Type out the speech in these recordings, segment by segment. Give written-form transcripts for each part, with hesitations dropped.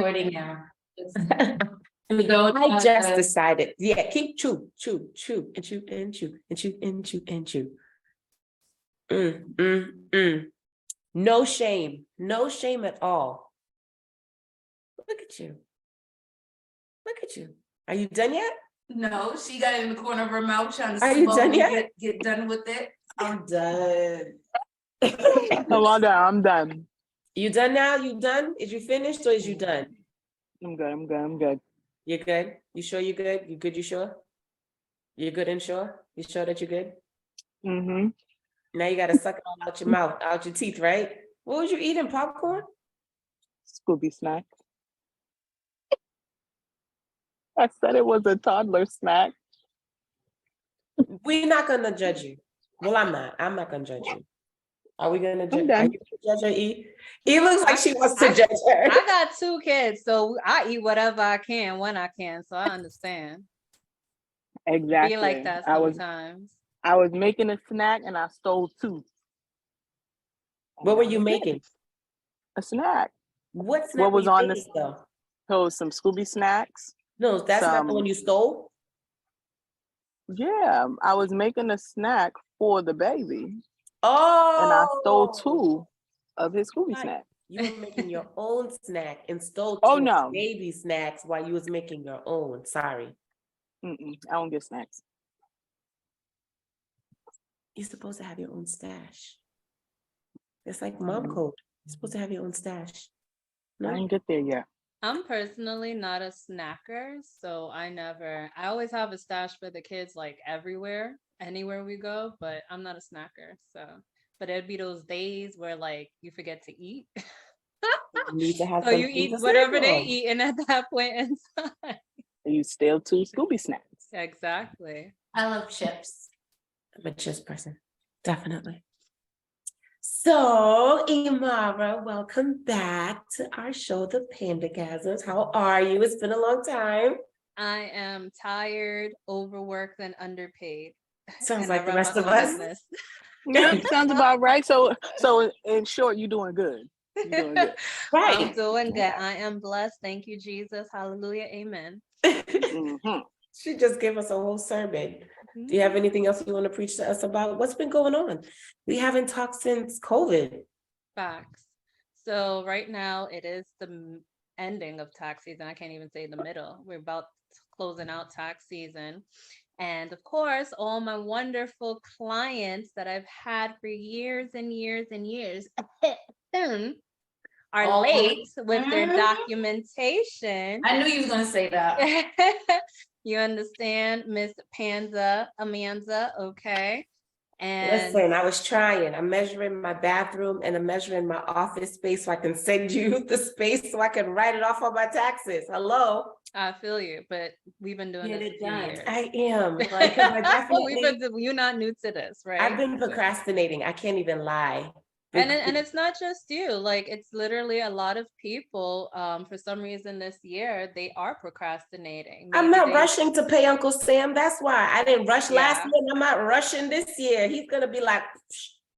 recording now. I just decided. Yeah, keep chew, and chew, and chew, and chew, and chew, and chew. No shame at all. Look at you. Are you done yet? No, she got it in the corner of her mouth trying to. Are you done yet? Get done with it. I'm done. I'm done. You done now? You done? Is you finished or is you done? I'm good. You're good? You sure you're good? You good, you sure? You're good and sure? You sure that you're good? Mm-hmm. Now you gotta suck it all out your mouth, out your teeth, right? What was you eating? Popcorn? Scooby snack. I said it was a toddler snack. We're not gonna judge you. Well, I'm not gonna judge you. Are we gonna judge? Are you gonna judge her, E? E looks like she wants to judge her. I got 2 kids, so I eat whatever I can when I can. So I understand. Exactly. Be like that sometimes. I was making a snack and I stole 2. What were you making? A snack. What snack? What was on this though? So some Scooby snacks. No, that's not the one you stole. Yeah, I was making a snack for the baby. Oh, and I stole 2 of his Scooby snacks. You were making your own snack and stole 2 no. baby snacks while you was making your own. Sorry. I don't get snacks. You're supposed to have your own stash. It's like mom code. You're supposed to have your own stash. No? I didn't get there yet. I'm personally not a snacker, so I always have a stash for the kids, like anywhere we go, but I'm not a snacker. So, but it'd be those days where like you forget to eat. You need to have so you eat whatever they eat, and at that point in time, you steal 2 Scooby snacks. Exactly. I love chips. I'm a chips person, definitely. So, Imara, welcome back to our show, The PandaGasms. How are you? It's been a long time. I am tired, overworked, and underpaid. Sounds like the rest of us. Yeah, sounds about right. So in short, you're doing good. Right. I'm doing good. I am blessed. Thank you, Jesus. Hallelujah. Amen. She just gave us a whole sermon. Do you have anything else you want to preach to us about? What's been going on? We haven't talked since COVID. Facts. So right now it is the ending of tax season. I can't even say the middle. We're about closing out tax season. And of course, all my wonderful clients that I've had for years and years and years are late with their documentation. I knew you was going to say that. You understand, Miss Amanda, okay? And listen, I was trying. I'm measuring my bathroom and I'm measuring my office space so I can send you the space so I can write it off on my taxes. Hello? I feel you, but we've been doing this for years. I am. Like, you're not new to this, right? I've been procrastinating. I can't even lie. And it's not just you, like it's literally a lot of people, for some reason this year, they are procrastinating. I'm not rushing to pay Uncle Sam. That's why I didn't rush last year. And I'm not rushing this year. He's going to be like,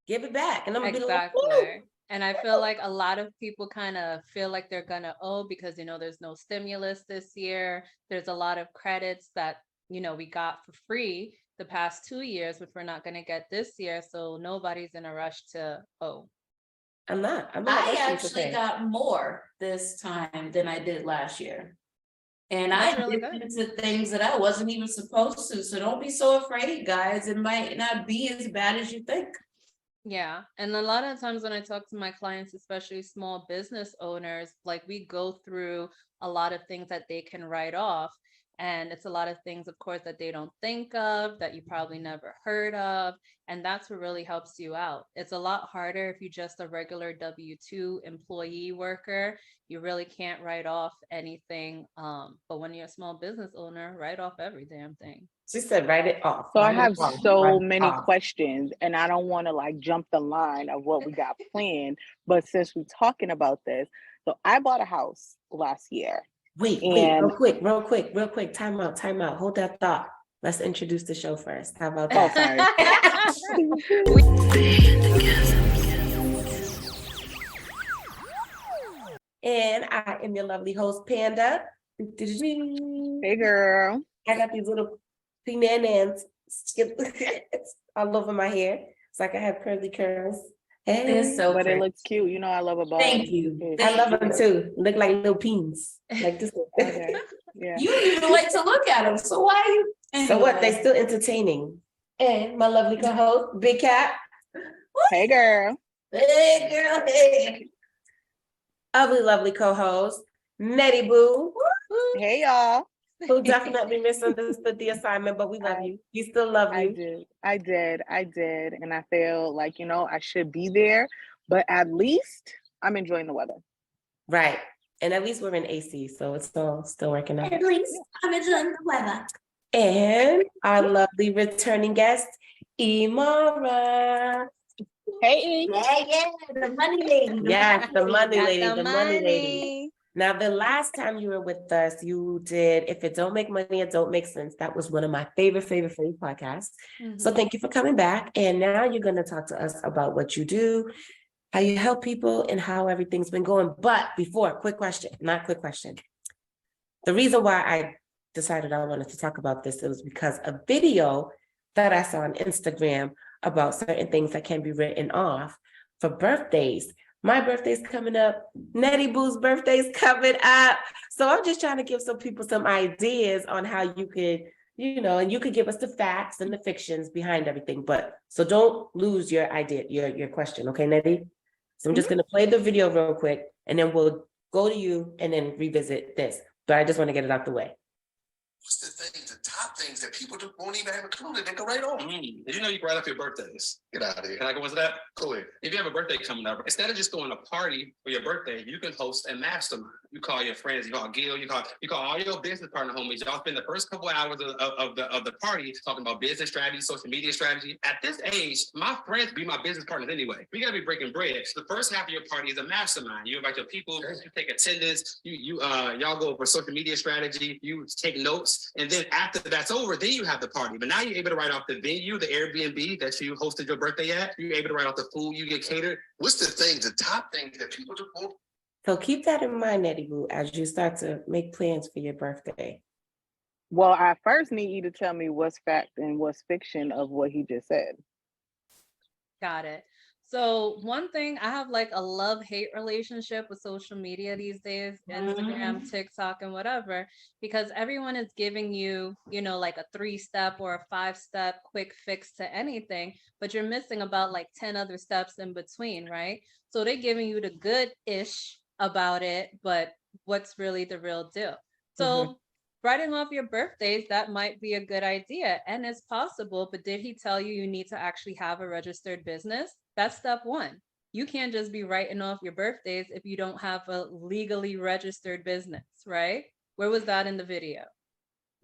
give it back. And I'm going to be like, woo. And I feel like a lot of people kind of feel like they're going to owe because, there's no stimulus this year. There's a lot of credits that, we got for free the past 2 years, which we're not going to get this year. So nobody's in a rush to owe. I'm not. I actually got more this time than I did last year. And That's I really did good. into things that I wasn't even supposed to. So don't be so afraid, guys. It might not be as bad as you think. Yeah. And a lot of times when I talk to my clients, especially small business owners, like we go through a lot of things that they can write off. And it's a lot of things, of course, that they don't think of, that you probably never heard of. And that's what really helps you out. It's a lot harder if you're just a regular W-2 employee worker. You really can't write off anything. But when you're a small business owner, write off every damn thing. She said, write it off. So I have so many questions, and I don't want to like jump the line of what we got planned. But since we're talking about this, so I bought a house last year. Wait, real quick. Time out. Hold that thought. Let's introduce the show first. How about that? And I am your lovely host, Panda. Hey, girl. I got these little bananas all over my hair. It's like I have curly curls. Hey, They're so But it pretty. looks cute. You know, I love a ball. Thank you. I love them too. Look like little peens. Like this. Okay. Yeah. You even like to look at them, so why you? So what? They still entertaining. And my lovely co-host, Big Cat. Hey, girl. Hey, girl. Hey. Ugly, lovely co-host, Nettie Boo, Hey, y'all. who definitely misunderstood the assignment, but we love you. We still love I you. did. And I feel like, I should be there, but at least I'm enjoying the weather. Right. And at least we're in AC, so it's still working out. At least I'm enjoying the weather. And our lovely returning guest, Imara. Hey, Yeah, the money lady. Yes, the money Got lady, the the money lady. money. Now, the last time you were with us, you did If It Don't Make Money, It Don't Make Sense. That was one of my favorite podcasts. So Mhm. thank you for coming back. And now you're going to talk to us about what you do, how you help people, and how everything's been going. But before, quick question. The reason why I decided I wanted to talk about this, it was because a video that I saw on Instagram about certain things that can be written off for birthdays. My birthday's coming up. Nettie Boo's birthday's coming up. So I'm just trying to give some people some ideas on how you could, and you could give us the facts and the fictions behind everything. But so don't lose your idea, your question, okay, Nettie? So I'm just gonna play the video real quick, and then we'll go to you and then revisit this. But I just want to get it out the way. What's the top things that people won't even have a clue that they can write on? Did you know you can write off your birthdays? Get out of here. Can I go into that? Go ahead. If you have a birthday coming up, instead of just going to a party for your birthday, you can host a mastermind. You call your friends, you call Gil, you call all your business partner homies. Y'all spend the first couple of hours of the party talking about business strategy, social media strategy. At this age, my friends be my business partners anyway. We gotta be breaking bread. So the first half of your party is a mastermind. You invite your people, you take attendance, y'all go over social media strategy, you take notes. And then after that's over, then you have the party. But now you're able to write off the venue, the Airbnb that you hosted your birthday at. You're able to write off the food you get catered. What's the top things that people just won't? So keep that in mind, Nettie Boo, as you start to make plans for your birthday. well, I first need you to tell me what's fact and what's fiction of what he just said. Got it. So one thing, I have like a love-hate relationship with social media these days, Instagram, TikTok, and whatever, because everyone is giving you, like a 3-step or a 5-step quick fix to anything, but you're missing about like 10 other steps in between, right? So they're giving you the good-ish about it, but what's really the real deal? So writing off your birthdays, that might be a good idea, and it's possible, but did he tell you need to actually have a registered business? That's step one. You can't just be writing off your birthdays if you don't have a legally registered business, right? Where was that in the video?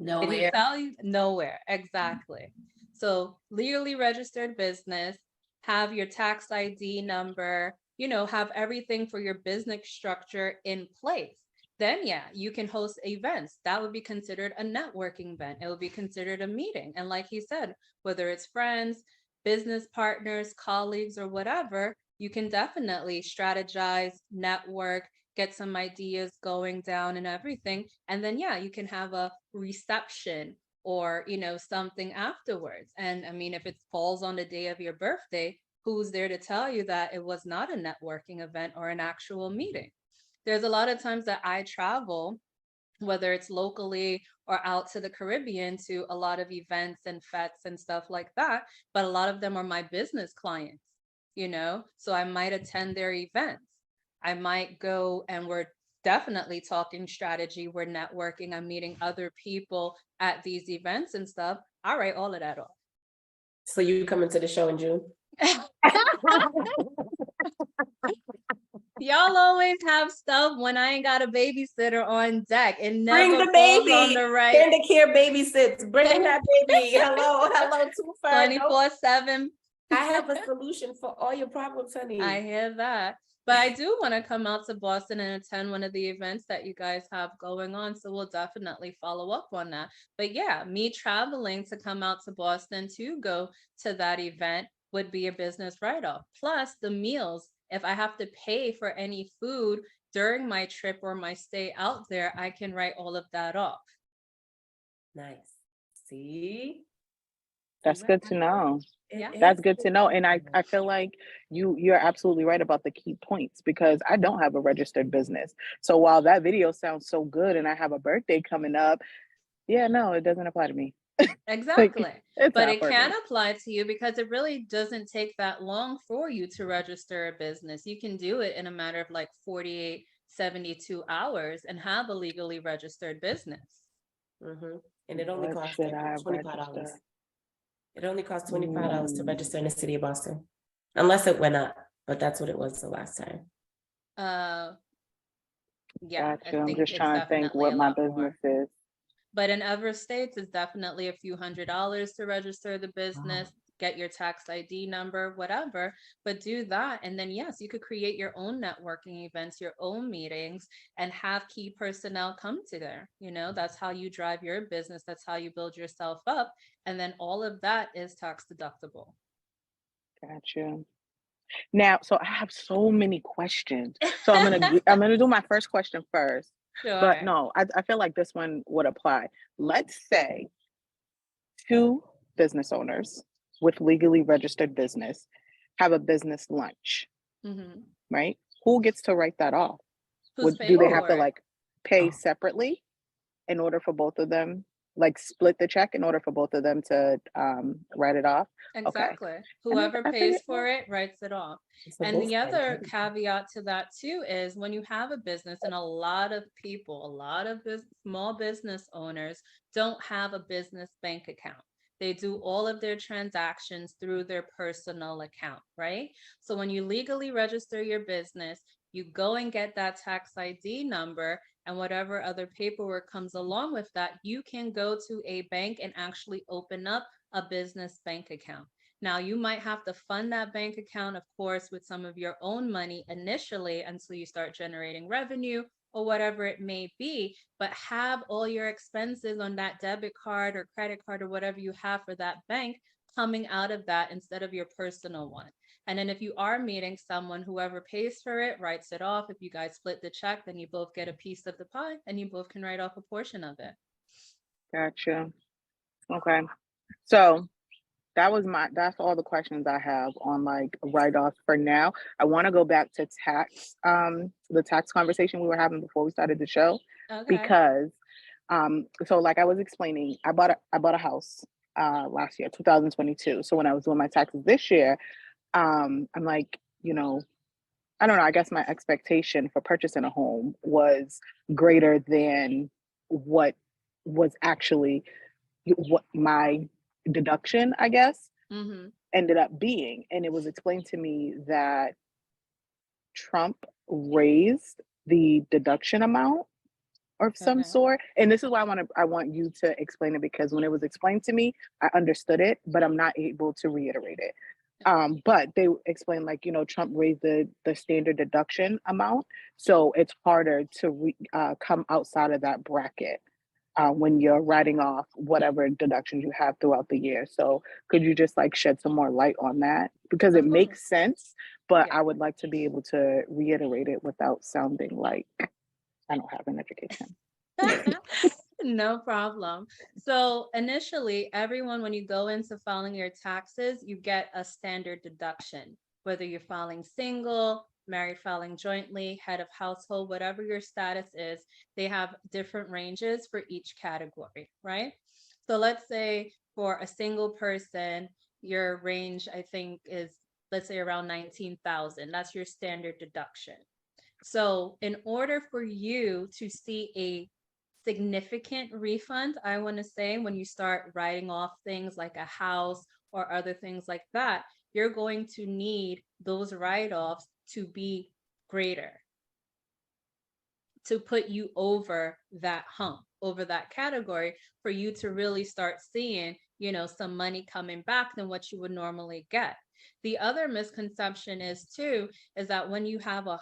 Did he Nowhere. tell you? Nowhere, exactly. So legally registered business, have your tax ID number, have everything for your business structure in place. Then yeah, you can host events. That would be considered a networking event. It would be considered a meeting. And like he said, whether it's friends, business partners, colleagues, or whatever, you can definitely strategize, network, get some ideas going down and everything. And then, yeah, you can have a reception or, something afterwards. And I mean, if it falls on the day of your birthday, who's there to tell you that it was not a networking event or an actual meeting? There's a lot of times that I travel, whether it's locally or out to the Caribbean, to a lot of events and fetes and stuff like that. But a lot of them are my business clients, so I might attend their events. I might go, and we're definitely talking strategy. We're networking. I'm meeting other people at these events and stuff. I write all of that off. So you coming to the show in June? Y'all always have stuff when I ain't got a babysitter on deck. It never Bring the falls baby. on the right. PandaCare babysits. Bring that baby. Hello, too far. 24/7. I have a solution for all your problems, honey. I hear that. But I do want to come out to Boston and attend one of the events that you guys have going on. So we'll definitely follow up on that. But yeah, me traveling to come out to Boston to go to that event would be a business write-off. Plus the meals. If I have to pay for any food, during my trip or my stay out there, I can write all of that off. Nice. See? That's good to know. Yeah. That's good to know. And I feel like you're absolutely right about the key points, because I don't have a registered business. So while that video sounds so good and I have a birthday coming up, yeah, no, it doesn't apply to me. Exactly. It's But not it for can me. apply to you because it really doesn't take that long for you to register a business. You can do it in a matter of like 48, 72 hours and have a legally registered business. And it only What costs should like I $25. register? It only costs $25 to Mm. register in the city of Boston. Unless it went up, but that's what it was the last time. Yeah, Gotcha. I I'm think just it's trying to think definitely what a my lot more. business is. But in other states, it's definitely a few $100s to register the business, get your tax ID number, whatever. But do that. And then, yes, you could create your own networking events, your own meetings, and have key personnel come to there. You know, that's how you drive your business. That's how you build yourself up. And then all of that is tax deductible. Gotcha. Now, so I have so many questions. So I'm gonna do my first question first. But Sure. no, I feel like this one would apply. Let's say two business owners with legally registered business have a business lunch, Mhm. right? Who gets to write that off? Who's Do they paying have for to it? like pay separately in order for both of them, like split the check in order for both of them to write it off? Okay. Exactly. And Whoever I pays figured, for it writes it off. So And both the sides, other right? caveat to that too is when you have a business, and a lot of people, a lot of small business owners don't have a business bank account. They do all of their transactions through their personal account, right? So when you legally register your business, you go and get that tax ID number and whatever other paperwork comes along with that, you can go to a bank and actually open up a business bank account. Now, you might have to fund that bank account, of course, with some of your own money initially until you start generating revenue or whatever it may be, but have all your expenses on that debit card or credit card or whatever you have for that bank coming out of that instead of your personal one. And then if you are meeting someone, whoever pays for it writes it off. If you guys split the check, then you both get a piece of the pie and you both can write off a portion of it. gotcha. Okay. So that's all the questions I have on like write-offs for now. I want to go back to tax, the tax conversation we were having before we started the show, Okay. because so like I was explaining, I bought a house last year, 2022. So when I was doing my taxes this year, I'm like, I don't know, I guess my expectation for purchasing a home was greater than what was actually what my deduction, I guess, Mm-hmm. ended up being. And it was explained to me that Trump raised the deduction amount or some Okay. sort. And this is why I want you to explain it, because when it was explained to me, I understood it, but I'm not able to reiterate it. But they explained, like, Trump raised the standard deduction amount, so it's harder to come outside of that bracket when you're writing off whatever deductions you have throughout the year. So could you just like shed some more light on that? Because it Of course. makes sense, but Yeah. I would like to be able to reiterate it without sounding like I don't have an education. No problem. So initially, everyone, when you go into filing your taxes, you get a standard deduction, whether you're filing single, married filing jointly, head of household, whatever your status is, they have different ranges for each category, right? So let's say for a single person, your range, I think, is, let's say, around 19,000. That's your standard deduction. So in order for you to see a significant refund, I want to say, when you start writing off things like a house or other things like that, you're going to need those write-offs to be greater, to put you over that hump, over that category, for you to really start seeing, some money coming back than what you would normally get. The other misconception is that when you have a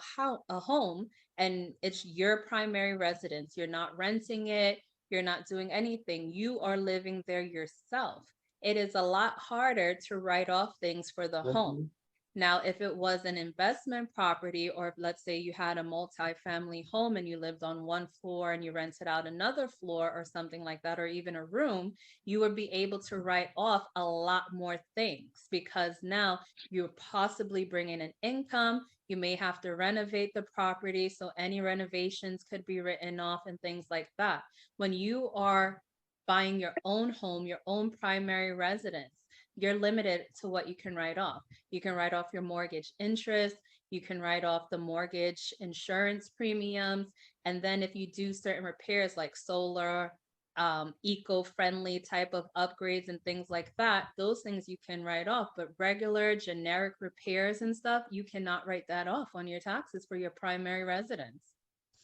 home and it's your primary residence, you're not renting it, you're not doing anything, you are living there yourself. It is a lot harder to write off things for the home. Now, if it was an investment property, or if, let's say you had a multi-family home and you lived on one floor and you rented out another floor or something like that, or even a room, you would be able to write off a lot more things, because now you're possibly bringing in income. You may have to renovate the property, so any renovations could be written off and things like that. When you are buying your own home, your own primary residence, you're limited to what you can write off. You can write off your mortgage interest, you can write off the mortgage insurance premiums, and then if you do certain repairs like solar, eco-friendly type of upgrades and things like that, those things you can write off. But regular generic repairs and stuff, you cannot write that off on your taxes for your primary residence.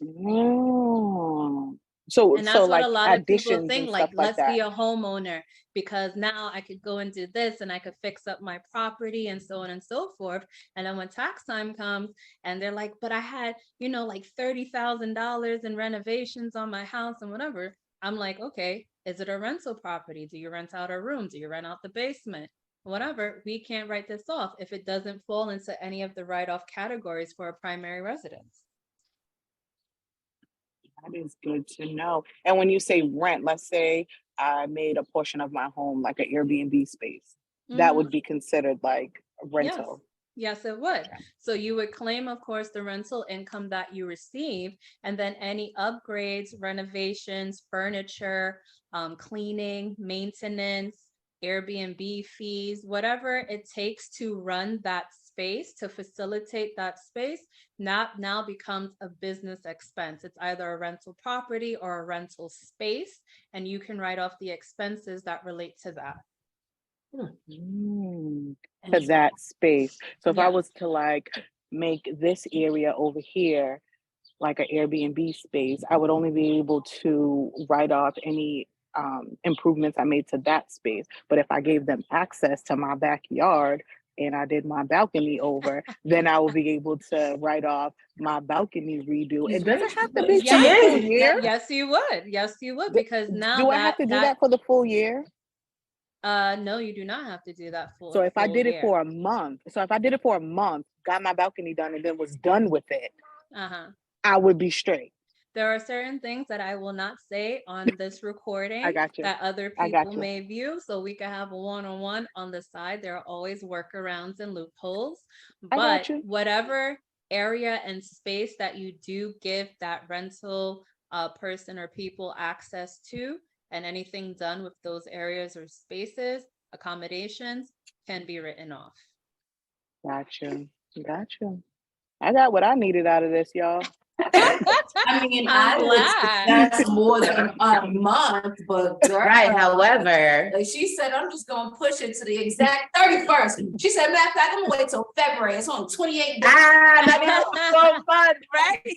Oh. So, And that's what like a lot of people additions think, and like, stuff like let's that. be a homeowner, because now I could go and do this and I could fix up my property and so on and so forth. And then when tax time comes and they're like, but I had, like $30,000 in renovations on my house and whatever. I'm like, okay, is it a rental property? Do you rent out a room? Do you rent out the basement? Whatever, we can't write this off if it doesn't fall into any of the write-off categories for a primary residence. That is good to know. And when you say rent, let's say I made a portion of my home like an Airbnb space, that Mhm. would be considered like a Yes. rental. Yes, it would. Okay. So you would claim, of course, the rental income that you receive, and then any upgrades, renovations, furniture, cleaning, maintenance, Airbnb fees, whatever it takes to run that space, to facilitate that space, now becomes a business expense. It's either a rental property or a rental space, and you can write off the expenses that relate to that. To that space. So if I Yeah. was to like make this area over here like an Airbnb space, I would only be able to write off any improvements I made to that space. But if I gave them access to my backyard and I did my balcony over, then I will be able to write off my balcony redo. He's It doesn't right. have to be for Yeah. the full year. Yes, you would. Yes, you would, because now Do I have to do that for the full year? No, you do not have to do that So if I full did it year. for a month, got my balcony done and then was done with it, I would be straight. There are certain things that I will not say on this recording I got you. that other I got people you. may view, so we can have a one-on-one on the side. There are always workarounds and loopholes, I got but you. whatever area and space that you do give that rental person or people access to, and anything done with those areas or spaces, accommodations, can be written off. Gotcha. Gotcha. I got what I needed out of this, y'all. I mean, I'm I would glad. that's more than a month, but girl, Right, however, like she said, I'm just gonna push it to the exact 31st. She said, matter of fact, I'm gonna wait till February. It's on 28 days. that is so fun, right?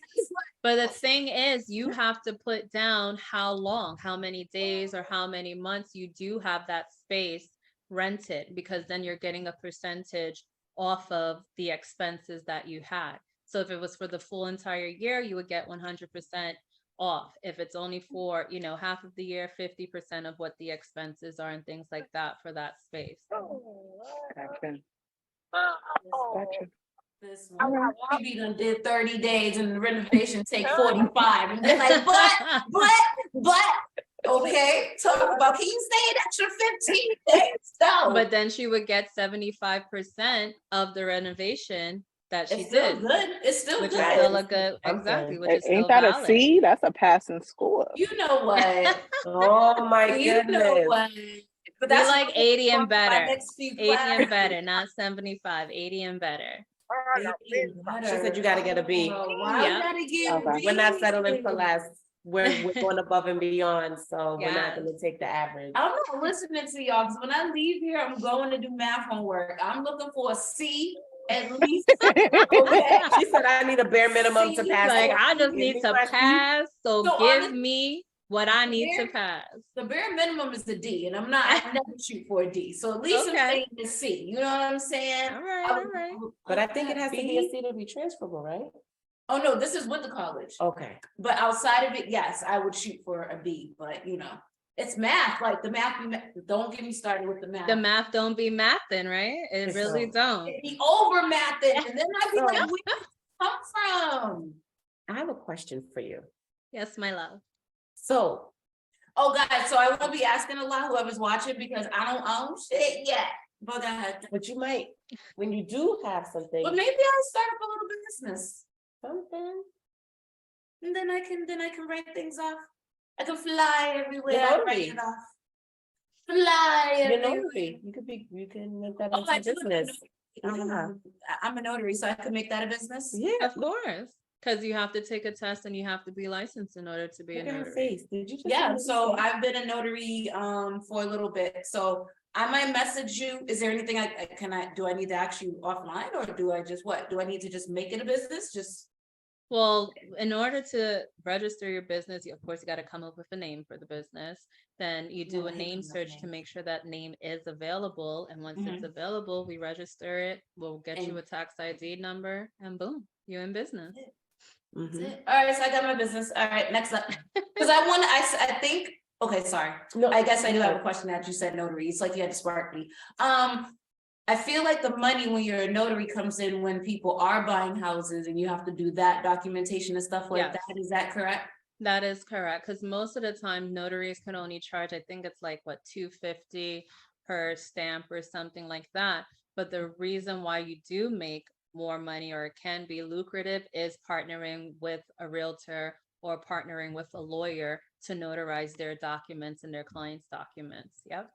But the thing is, you have to put down how long, how many days or how many months you do have that space rented, because then you're getting a percentage off of the expenses that you had. So if it was for the full entire year, you would get 100% off. If it's only for, half of the year, 50% of what the expenses are and things like that for that space. Gotcha. This one, maybe done did 30 days and the renovation take 45. And they're like, but, okay, talk about, can you stay an extra 15 days? No. But then she would get 75% of the renovation that she It's still did. good. It's still Which good. is still a good, Okay. exactly, which is still Ain't that valid. a C? That's a pass in school. You know what? Oh my You know goodness. what? But We that's like 80 and better. 80 classes. and better, not 75. 80 and better. She said you gotta get a B. Why Yeah. you gotta get Okay. We're not settling for less. We're going above and beyond, so we're Yes. not gonna take the average. I'm not listening to y'all because when I leave here, I'm going to do math homework. I'm looking for a C at least. Okay. She said I need a bare minimum to See, pass. Like, it. I just Give need me to my C. pass, so So give honest- me what I need to Bare- pass. The bare minimum is a D, and I never shoot for a D. So at least I'm Okay. saying a C. You know what I'm saying? All right, all right. But I think it has to be a C to be transferable, right? Oh no, this is with the college. Okay. But outside of it, yes, I would shoot for a B. But It's math, like the math, don't get me started with the math. The math don't be mathing, right? It It's really so- don't. It be over mathing, and then I'd be So- like, where did it come from? I have a question for you. Yes, my love. So, Oh, guys, so I won't be asking a lot, whoever's watching, because I don't own shit yet. But go ahead. but you might, when you do have something, But maybe I'll start up a little business. something, And then I can write things off. I can fly everywhere. You're I write notary. it off. Fly you everywhere. know, you can make that Oh, I into do business. I'm a notary, so I can make that a business. Yeah. Of course. Because you have to take a test and you have to be licensed in order to be a Look at her notary. face. Did you just? Yeah, see so her face? I've been a notary for a little bit, so I might message you. Is there anything do I need to ask you offline, or do I just, what, do I need to just make it a business? Just, Well, in order to register your business, of course, you got to come up with a name for the business. Then you do Yeah, a I hate name coming up search with to names. make sure that name is available. And once it's Mhm. available, we register it. We'll get you And- a tax ID number and boom, you're in business. that's Mhm. it. All right, so I got my business. All right, next up. Cause I think, okay, sorry. No, I guess I do have a question that you said notary. It's like you had to spark me. I feel like the money when you're a notary comes in when people are buying houses and you have to do that documentation and stuff like Yes. that. Is that correct? That is correct, because most of the time notaries can only charge, I think it's like what, $250 per stamp or something like that. But the reason why you do make more money, or it can be lucrative, is partnering with a realtor or partnering with a lawyer to notarize their documents and their clients' documents. Yep.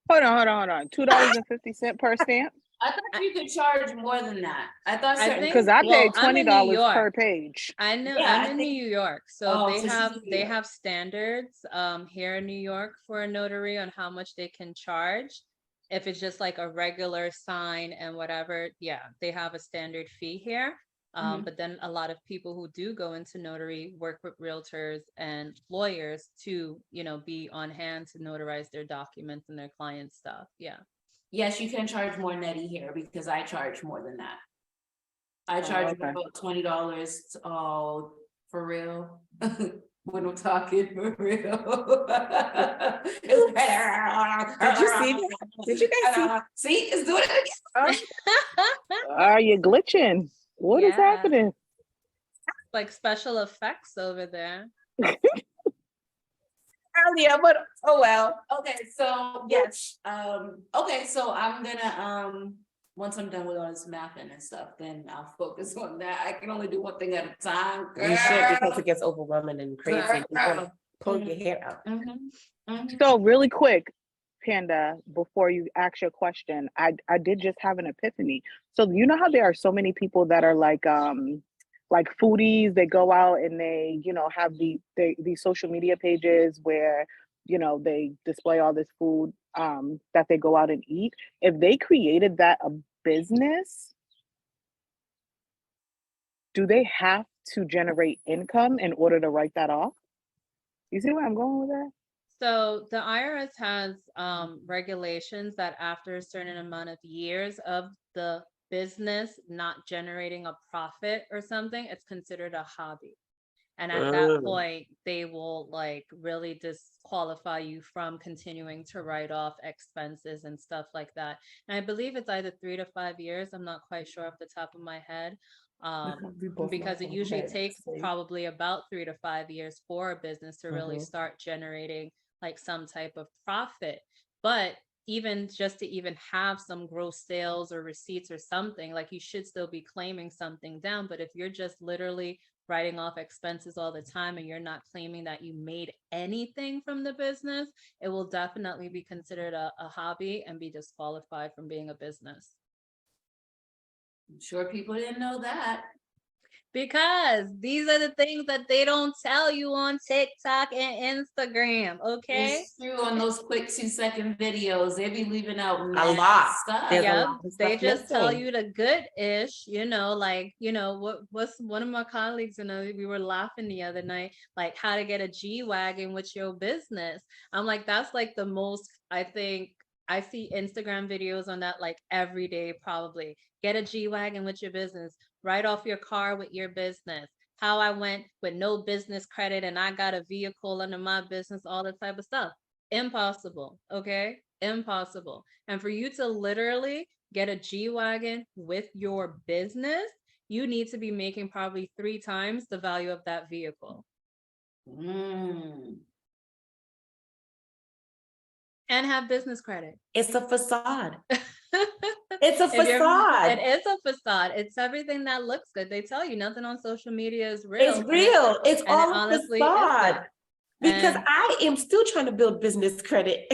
Hold on. $2.50 per stamp. I thought you could charge more than that. I thought I certain. think- Because I Well, paid I'm in New $20 per York. page. I know, Yeah, I'm I in think- New York, so Oh, they so she's have in New they York. have standards here in New York for a notary on how much they can charge. If it's just like a regular sign and whatever, yeah, they have a standard fee here. Mhm. But then a lot of people who do go into notary work with realtors and lawyers to, be on hand to notarize their documents and their client stuff. Yeah. Yes, you can charge more netty here because I charge more than that. I Oh, charge okay. about $20. Oh, for real? When I'm talking for real. Did you see that? Did you guys see? See, it's doing it again. Are you glitching? What is Yeah. happening? Like special effects over there. Earlier, but oh well. Okay, so yes, okay, so I'm gonna, once I'm done with all this mapping and stuff, then I'll focus on that. I can only do one thing at a time. You should, because girl. it gets overwhelming and crazy. You wanna pull your hair out. Mhm, mhm. So really quick, Panda, before you ask your question, I did just have an epiphany. So you know how there are so many people that are like foodies, they go out and they, have these social media pages where, they display all this food that they go out and eat. If they created that a business, do they have to generate income in order to write that off? You see where I'm going with that? So the IRS has regulations that after a certain amount of years of the business not generating a profit or something, it's considered a hobby. And at that point, they will like really disqualify you from continuing to write off expenses and stuff like that. And I believe it's either 3 to 5 years. I'm not quite sure off the top of my head. Because it usually takes probably about 3 to 5 years for a business to really start generating like some type of profit. But even just to even have some gross sales or receipts or something, like you should still be claiming something down. But if you're just literally writing off expenses all the time and you're not claiming that you made anything from the business, it will definitely be considered a hobby and be disqualified from being a business. I'm sure people didn't know that. Because these are the things that they don't tell you on TikTok and Instagram, okay? It's true, on those quick 2-second videos, they be leaving out A mad lot. stuff. There's a Yeah, lot of they stuff just tell missing. you the good-ish, what's one of my colleagues, we were laughing the other night, like how to get a G-Wagon with your business. I'm like, that's like the most, I think, I see Instagram videos on that like every day, probably. Get a G-Wagon with your business, write off your car with your business, how I went with no business credit and I got a vehicle under my business, all that type of stuff. Impossible. Okay. Impossible. And for you to literally get a G-Wagon with your business, you need to be making probably 3 times the value of that vehicle. And have business credit. It's a facade. It's a facade. It is a facade. It's everything that looks good. They tell you nothing on social media is real. It's real. It's and all it a honestly facade. isn't. Because And- I am still trying to build business credit.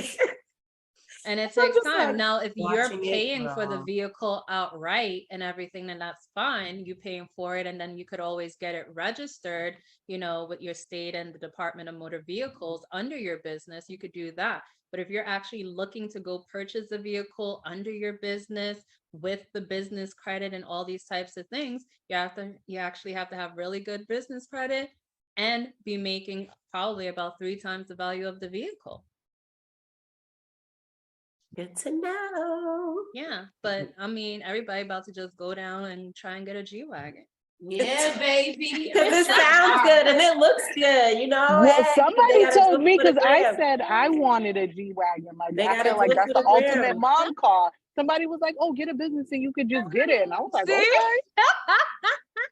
And it I'm takes just time. like Now, if you're watching it paying for the grow. vehicle outright and everything, then that's fine. You paying for it, and then you could always get it registered, you know, with your state and the Department of Motor Vehicles under your business. You could do that. But if you're actually looking to go purchase a vehicle under your business with the business credit and all these types of things, you actually have to have really good business credit and be making probably about 3 times the value of the vehicle. Good to know. Yeah, but I mean, everybody about to just go down and try and get a G-Wagon. Yeah, baby. Because it sounds good and it looks good, you know. Well, Hey, somebody they gotta told do it me for the because I gram. said I wanted a G-Wagon. Like, They I gotta feel like do it that's for the the ultimate gram. mom car. Somebody was like, "Oh, get a business and you could just get it," and I was like, See? "Okay."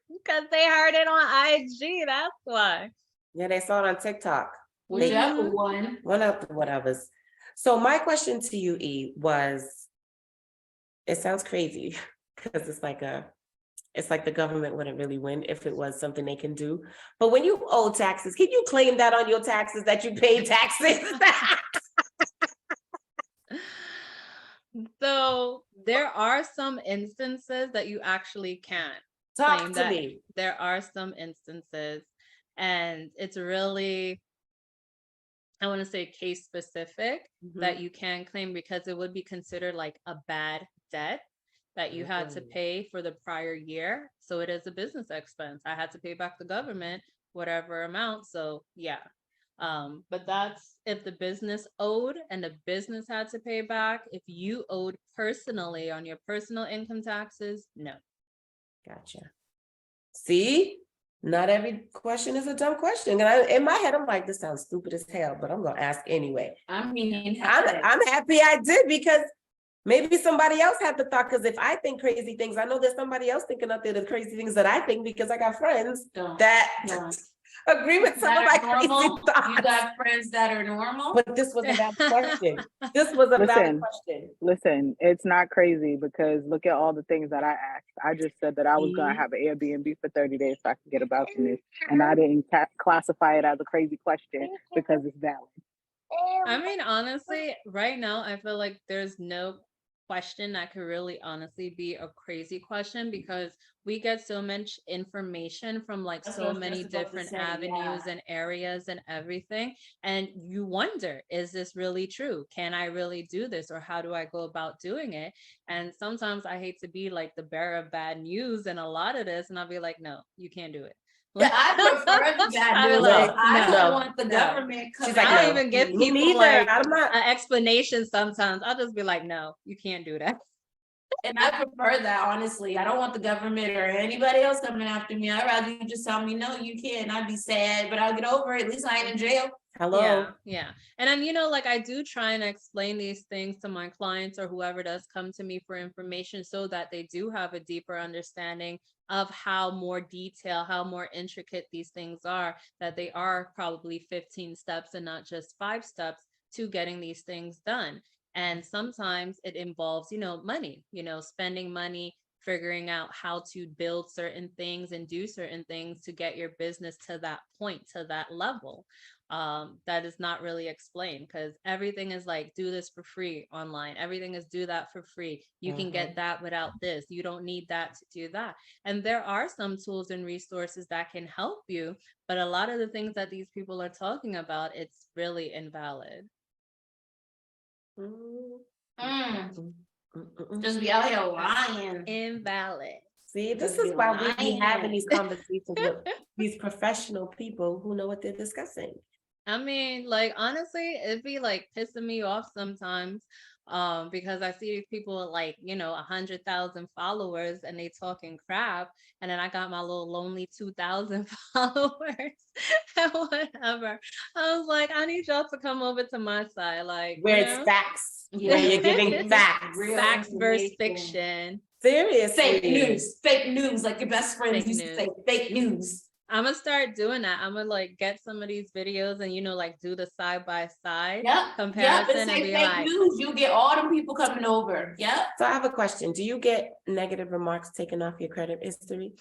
Because they heard it on IG, that's why. Yeah, they saw it on TikTok. Whichever one. One of the whatevers. So my question to you, E, was, it sounds crazy because it's like the government wouldn't really win if it was something they can do. But when you owe taxes, can you claim that on your taxes that you paid taxes? So there are some instances that you actually can Talk claim to that. me. There are some instances, and it's really, I want to say case specific that you can claim, because it would be considered like a bad debt that you had to pay for the prior year. So it is a business expense. I had to pay back the government whatever amount. So yeah. But that's if the business owed and the business had to pay back. If you owed personally on your personal income taxes, no. Gotcha. See, not every question is a dumb question. And in my head, I'm like, this sounds stupid as hell, but I'm gonna ask anyway. I mean, I'm happy I did, because maybe somebody else had the thought. Because if I think crazy things, I know there's somebody else thinking up there the crazy things that I think, because I got friends Don't. that agree with some of my that are crazy normal. You thoughts. got friends that are normal. But this was a valid question. This was a valid question. Listen, it's not crazy because look at all the things that I asked. I just said that I was going to have an Airbnb for 30 days so I could get a balcony. And I didn't classify it as a crazy question because it's valid. I mean, honestly, right now, I feel like there's no question that could really honestly be a crazy question, because we get so much information from like That's so what I was many just about to different say, avenues yeah. and areas and everything. And you wonder, is this really true? Can I really do this? Or how do I go about doing it? And sometimes I hate to be like the bearer of bad news and a lot of this, and I'll be like, no, you can't do it. Yeah, I prefer the bad I news. like, I no, don't want the no. government She's coming like, I don't out. no, even give me people neither. like I'm not. an explanation sometimes. I'll just be like, no, you can't do that. And I prefer that, honestly. I don't want the government or anybody else coming after me. I'd rather you just tell me, no, you can't. I'd be sad, but I'll get over it. At least I ain't in jail. Hello. Yeah. And I'm, you know, like I do try and explain these things to my clients or whoever does come to me for information, so that they do have a deeper understanding of how more detail, how more intricate these things are, that they are probably 15 steps and not just 5 steps to getting these things done. And sometimes it involves, you know, money, you know, spending money, figuring out how to build certain things and do certain things to get your business to that point, to that level. That is not really explained, because everything is like, do this for free online. Everything is do that for free. You can get that without this. You don't need that to do that. And there are some tools and resources that can help you, but a lot of the things that these people are talking about, it's really invalid. Just be out here lying. Invalid. See, this Just is be why we be lying. having these conversations with these professional people who know what they're discussing. I mean, like honestly, it'd be like pissing me off sometimes. Because I see these people with like, 100,000 followers and they talking crap, and then I got my little lonely 2,000 followers and whatever. I was like, I need y'all to come over to my side, like, Where it's facts, where you're giving facts. Real facts versus information. fiction. Seriously. Fake news, like your best friends Fake used to news. say, fake news. I'm gonna start doing that. I'm gonna like get some of these videos and like do the side by side Yep, comparison and and say be fake like, news, you get all them people coming over, yep. So I have a question. Do you get negative remarks taken off your credit history?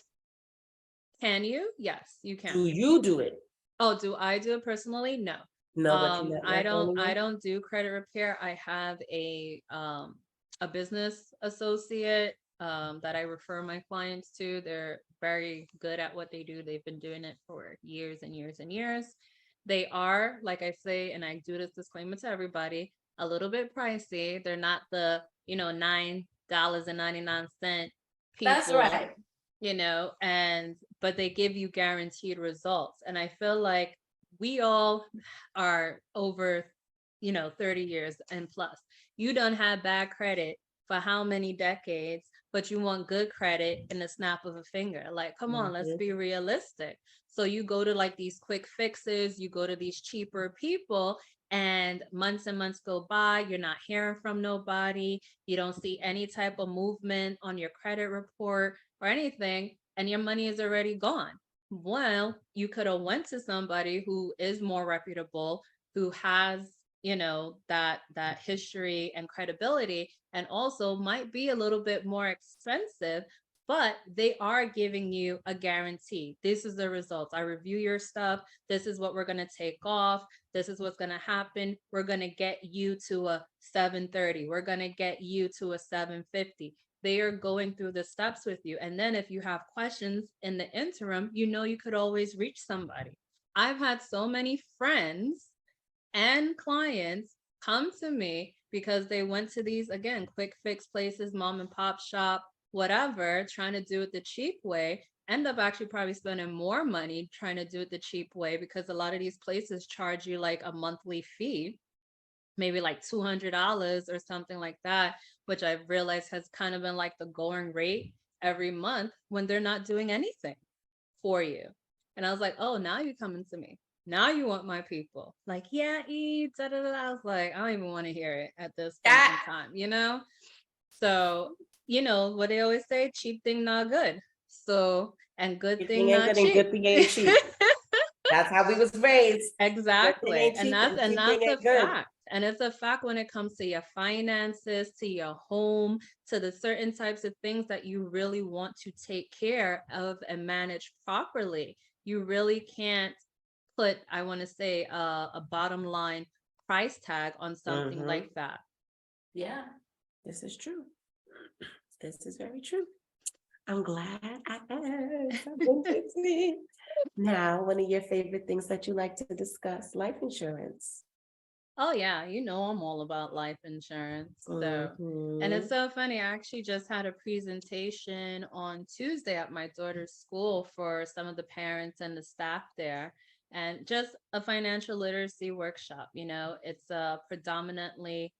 can you? Yes, you can. Do you do it? Oh, do I do it personally? No. No, but you I don't anyway? do credit repair. I have a business associate that I refer my clients to. They're very good at what they do. They've been doing it for years and years and years. They are, like I say, and I do this disclaimer to everybody, a little bit pricey. They're not the, $9.99 people. That's right. But they give you guaranteed results. And I feel like we all are over, 30 years and plus. You don't have bad credit for how many decades, but you want good credit in the snap of a finger. Like, come on, let's be realistic. So you go to like these quick fixes, you go to these cheaper people, and months go by, you're not hearing from nobody, you don't see any type of movement on your credit report or anything, and your money is already gone. Well, you could have went to somebody who is more reputable, who has, that history and credibility, and also might be a little bit more expensive, but they are giving you a guarantee. This is the results. I review your stuff. This is what we're going to take off. This is what's going to happen. We're going to get you to a 730. We're going to get you to a 750. They are going through the steps with you. And then if you have questions in the interim, you could always reach somebody. I've had so many friends and clients come to me because they went to these, again, quick fix places, mom and pop shop, whatever, trying to do it the cheap way, end up actually probably spending more money trying to do it the cheap way, because a lot of these places charge you like a monthly fee, maybe like $200 or something like that, which I've realized has kind of been like the going rate every month when they're not doing anything for you. And I was like, oh, now you're coming to me. Now you want my people. Like, yeah, da da da. I was like, I don't even want to hear it at this point in time, So, what they always say, cheap thing not good. So, and good thing not cheap. Good thing ain't cheap. That's how we was raised. Exactly. And that's a fact. And it's a fact when it comes to your finances, to your home, to the certain types of things that you really want to take care of and manage properly. You really can't put, I want to say, a bottom line price tag on something like that. Yeah. This is true. This is very true. I'm glad I asked. Now, one of your favorite things that you like to discuss, life insurance. Oh yeah, I'm all about life insurance. So, and it's so funny. I actually just had a presentation on Tuesday at my daughter's school for some of the parents and the staff there, and just a financial literacy workshop. It's a predominantly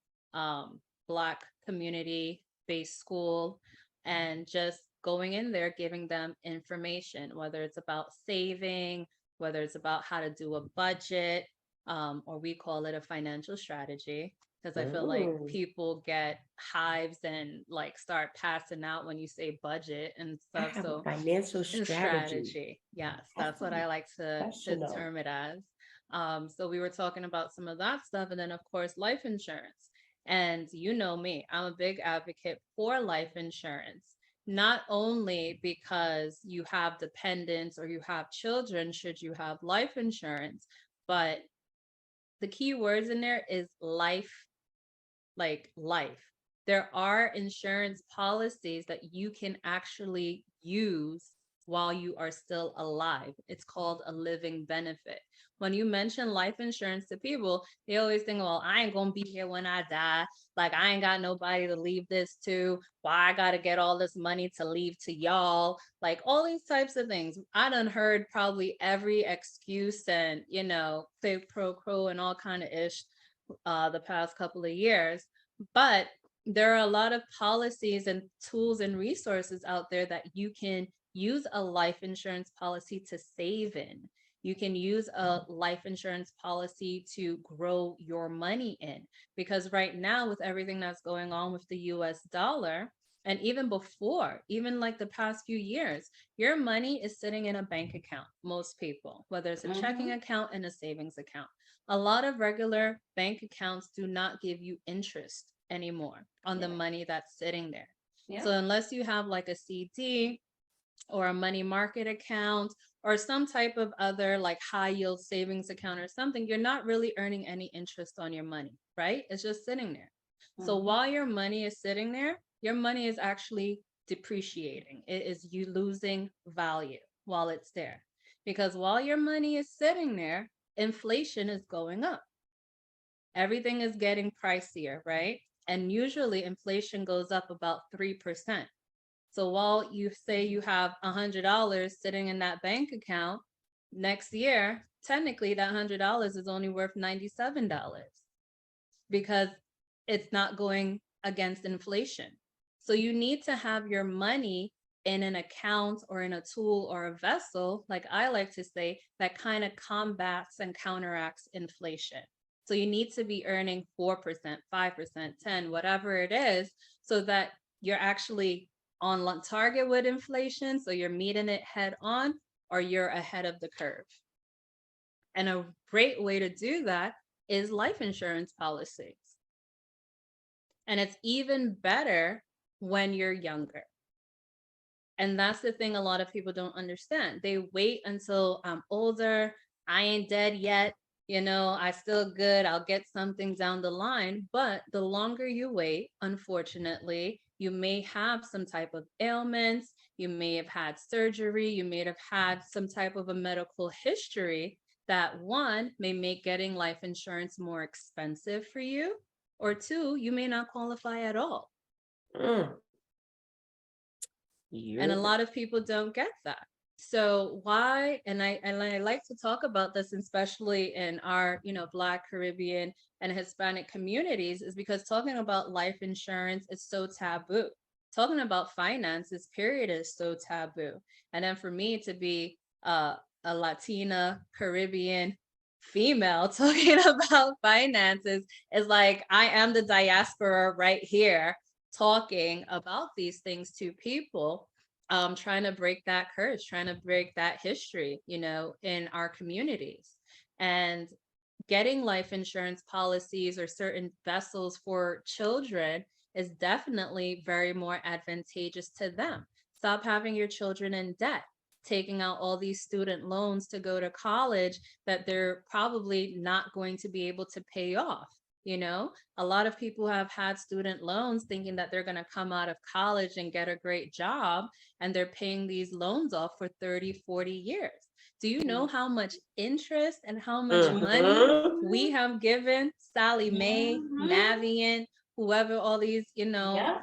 Black community-based school, and just going in there, giving them information, whether it's about saving, whether it's about how to do a budget, or we call it a financial strategy, because I feel like people get hives and like start passing out when you say budget and stuff. So financial strategy. Yes, that's what I like to term it as. So we were talking about some of that stuff, and then of course life insurance. And you know me, I'm a big advocate for life insurance. Not only because you have dependents or you have children should you have life insurance, but the key words in there is life, like life. There are insurance policies that you can actually use while you are still alive. It's called a living benefit. When you mention life insurance to people, they always think, well, I ain't gonna be here when I die. Like, I ain't got nobody to leave this to. Why I gotta get all this money to leave to y'all? Like, all these types of things. I done heard probably every excuse and, you know, quid pro quo and all kind of ish the past couple of years. But there are a lot of policies and tools and resources out there that you can use a life insurance policy to save in. You can use a life insurance policy to grow your money in. Because right now, with everything that's going on with the US dollar, and even before, even like the past few years, your money is sitting in a bank account, most people, whether it's a checking account and a savings account. A lot of regular bank accounts do not give you interest anymore on the money that's sitting there. So unless you have like a CD or a money market account or some type of other like high yield savings account or something, you're not really earning any interest on your money, right? It's just sitting there. So while your money is sitting there, your money is actually depreciating. It is you losing value while it's there. Because while your money is sitting there, inflation is going up. Everything is getting pricier, right? And usually inflation goes up about 3%. So while you say you have $100 sitting in that bank account, next year, technically that $100 is only worth $97 because it's not going against inflation. So you need to have your money in an account or in a tool or a vessel, like I like to say, that kind of combats and counteracts inflation. So you need to be earning 4%, 5%, 10, whatever it is, so that you're actually on target with inflation, so you're meeting it head on, or you're ahead of the curve. And a great way to do that is life insurance policies. And it's even better when you're younger. And that's the thing a lot of people don't understand. They wait until I'm older, I ain't dead yet, you know, I still good, I'll get something down the line. But the longer you wait, unfortunately, you may have some type of ailments, you may have had surgery, you may have had some type of a medical history that one may make getting life insurance more expensive for you, or two, you may not qualify at all. And a lot of people don't get that. So why, and I like to talk about this, especially in our, you know, Black, Caribbean, and Hispanic communities, is because talking about life insurance is so taboo. Talking about finances, period, is so taboo. And then for me to be a Latina, Caribbean female talking about finances is like, I am the diaspora right here talking about these things to people. Trying to break that curse, trying to break that history, you know, in our communities. And getting life insurance policies or certain vessels for children is definitely very more advantageous to them. Stop having your children in debt, taking out all these student loans to go to college that they're probably not going to be able to pay off. You know, a lot of people have had student loans thinking that they're going to come out of college and get a great job, and they're paying these loans off for 30, 40 years. Do you know how much interest and how much money we have given Sally Mae, Navient, whoever, all these, you know,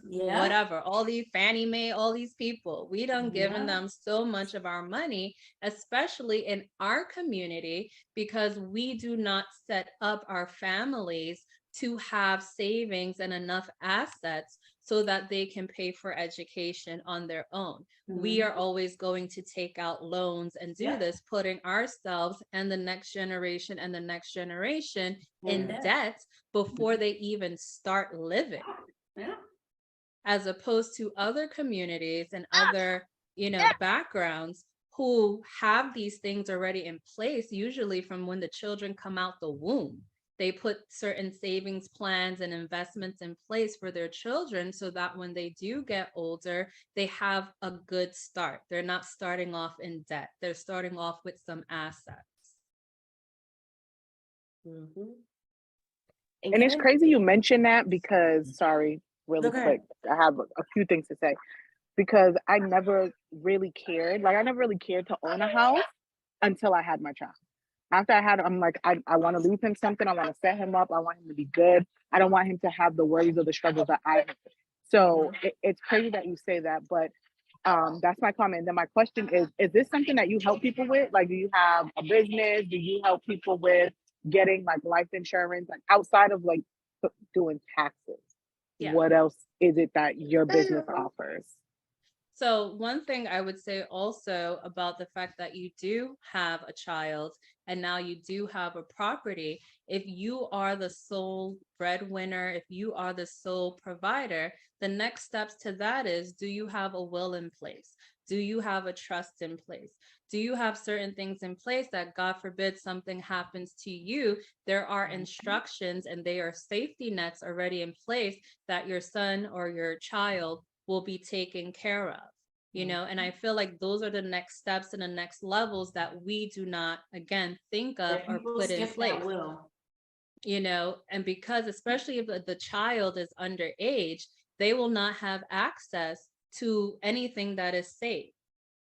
whatever, all these Fannie Mae, all these people, we done given them so much of our money, especially in our community, because we do not set up our families to have savings and enough assets so that they can pay for education on their own. We are always going to take out loans and do this, putting ourselves and the next generation and the next generation in debt before they even start living. As opposed to other communities and other, you know, backgrounds who have these things already in place, usually from when the children come out the womb. They put certain savings plans and investments in place for their children so that when they do get older, they have a good start. They're not starting off in debt. They're starting off with some assets. And it's crazy you mentioned that because, sorry, really quick, I have a few things to say. because I never really cared. Like I never really cared to own a house until I had my child. After I had, I'm like, I want to leave him something. I want to set him up. I want him to be good. I don't want him to have the worries or the struggles that I have. So it's crazy that you say that, but that's my comment. Then my question is this something that you help people with? Like, do you have a business? Do you help people with getting like life insurance, like outside of like doing taxes? Yeah. What else is it that your business offers? So one thing I would say also about the fact that you do have a child and now you do have a property, if you are the sole breadwinner, if you are the sole provider, the next steps to that is, do you have a will in place? Do you have a trust in place? Do you have certain things in place that, God forbid, something happens to you? There are instructions and they are safety nets already in place that your son or your child will be taken care of, you know. And I feel like those are the next steps and the next levels that we do not, again, think of or put in place, you know. And because especially if the child is underage, they will not have access to anything that is safe.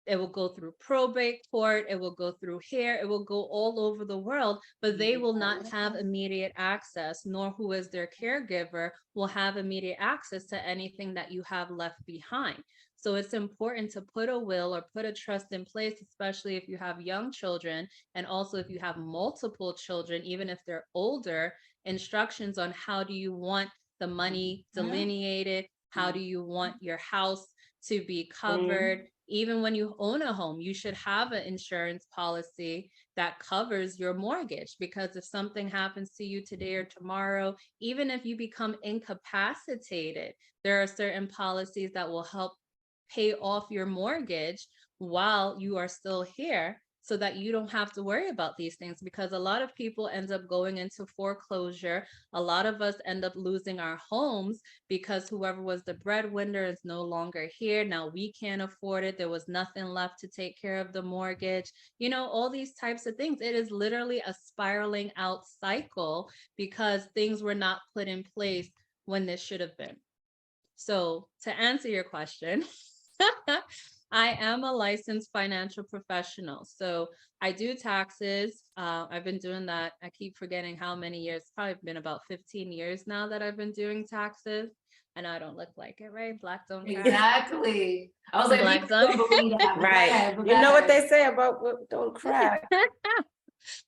It will go through probate court, it will go through here, it will go all over the world, but they will not have immediate access, nor who is their caregiver will have immediate access to anything that you have left behind. So it's important to put a will or put a trust in place, especially if you have young children, and also if you have multiple children, even if they're older, instructions on how do you want the money delineated, how do you want your house to be covered. Even when you own a home, you should have an insurance policy that covers your mortgage, because if something happens to you today or tomorrow, even if you become incapacitated, there are certain policies that will help pay off your mortgage while you are still here, so that you don't have to worry about these things. Because a lot of people end up going into foreclosure. A lot of us end up losing our homes because whoever was the breadwinner is no longer here. Now we can't afford it. There was nothing left to take care of the mortgage. You know, all these types of things. It is literally a spiraling out cycle because things were not put in place when this should have been. So to answer your question, I am a licensed financial professional. So I do taxes. I've been doing that. I keep forgetting how many years. It's probably been about 15 years now that I've been doing taxes. And I don't look like it, right? Black don't crack. Exactly. I was like, Black you don't. don't believe that. Right. You know what they say about what don't crack.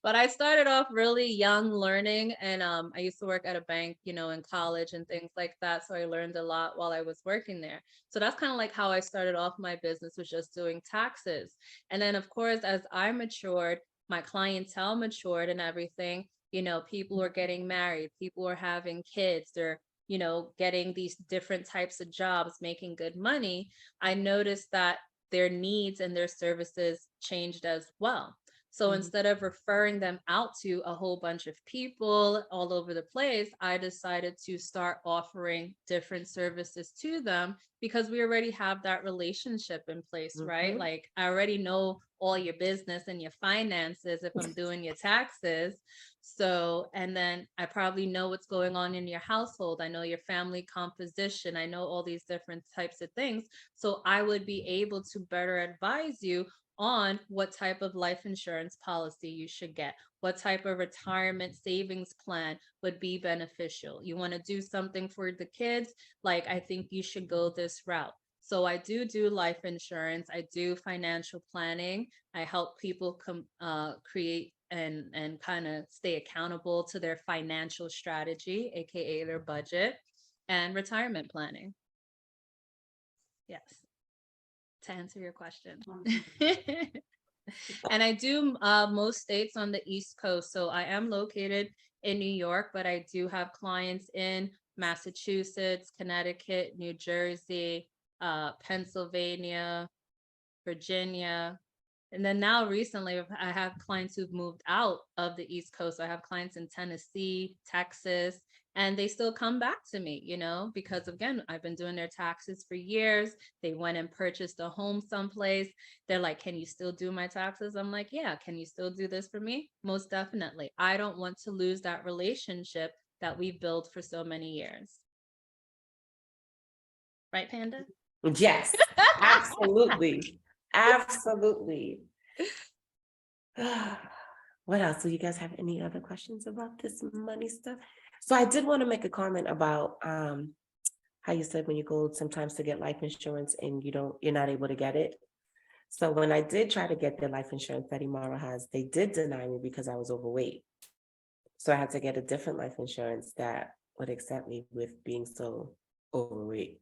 But I started off really young learning, and I used to work at a bank, you know, in college and things like that. So I learned a lot while I was working there. So that's kind of like how I started off my business, was just doing taxes. And then of course, as I matured, my clientele matured and everything, you know, people are getting married, people are having kids, they're, you know, getting these different types of jobs, making good money. I noticed that their needs and their services changed as well. So instead of referring them out to a whole bunch of people all over the place, I decided to start offering different services to them, because we already have that relationship in place, right? Like I already know all your business and your finances if I'm doing your taxes. So, and then I probably know what's going on in your household. I know your family composition. I know all these different types of things. So I would be able to better advise you on what type of life insurance policy you should get, what type of retirement savings plan would be beneficial. You want to do something for the kids, like I think you should go this route. So I do life insurance, I do financial planning, I help people create and kind of stay accountable to their financial strategy, aka their budget, and retirement planning. Yes, to answer your question. And I do most states on the East Coast. So I am located in New York, but I do have clients in Massachusetts, Connecticut, New Jersey, Pennsylvania, Virginia. And then now recently, I have clients who've moved out of the East Coast. I have clients in Tennessee, Texas, and they still come back to me, you know, because again, I've been doing their taxes for years. They went and purchased a home someplace. They're like, can you still do my taxes? I'm like, yeah. Can you still do this for me? Most definitely. I don't want to lose that relationship that we've built for so many years. Right, Panda? Yes, absolutely. Absolutely. What else? Do you guys have any other questions about this money stuff? So I did want to make a comment about how you said when you go sometimes to get life insurance and you're not able to get it. So when I did try to get the life insurance that Imara has, they did deny me because I was overweight. So I had to get a different life insurance that would accept me with being so overweight.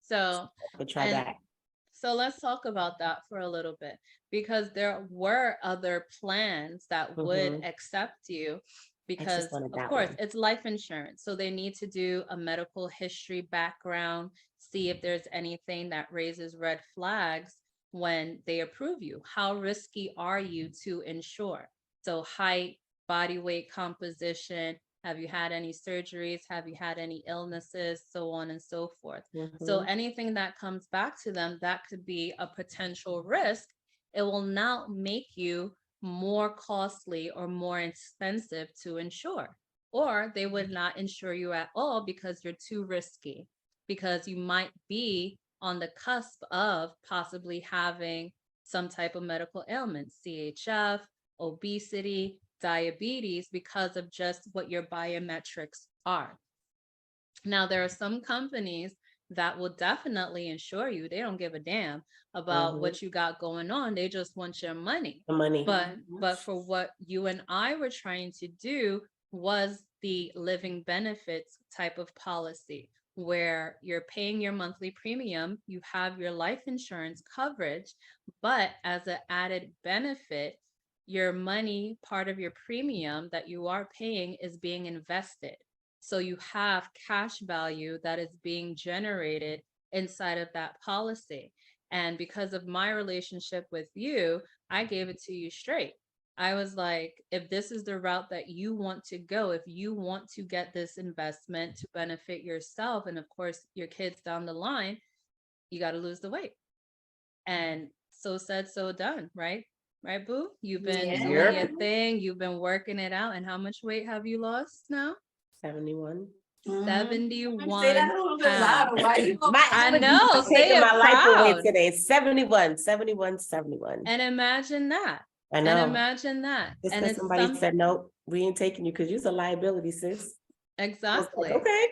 So, But try and that. so let's talk about that for a little bit, because there were other plans that would Mhm. accept you, because wanted of that course one. it's life insurance. So they need to do a medical history background, see if there's anything that raises red flags when they approve you. How risky are you to insure? So height, body weight composition, have you had any surgeries? Have you had any illnesses? So on and so forth. So Mhm. anything that comes back to them, that could be a potential risk. It will now make you more costly or more expensive to insure. Or they would not insure you at all because you're too risky, because you might be on the cusp of possibly having some type of medical ailment, CHF, obesity, diabetes, because of just what your biometrics are. Now, there are some companies that will definitely insure you. They don't give a damn about Mhm. what you got going on. They just want your money. The money. But for what you and I were trying to do was the living benefits type of policy, where you're paying your monthly premium, you have your life insurance coverage, but as an added benefit, your money, part of your premium that you are paying, is being invested. So you have cash value that is being generated inside of that policy. And because of my relationship with you, I gave it to you straight. I was like, if this is the route that you want to go, if you want to get this investment to benefit yourself and of course your kids down the line, you got to lose the weight. And so said, so done, right? Right, boo? You've been doing Yep. your thing, you've been working it out. And how much weight have you lost now? 71. 71 Say that a little bit pounds. louder. Why you go- I know, I'm say taking it my life away proud. today. 71, 71, 71. And imagine that. I And know. imagine that. Just And because it's somebody said, nope, we ain't taking you because you're a liability, sis. I was exactly. like, okay.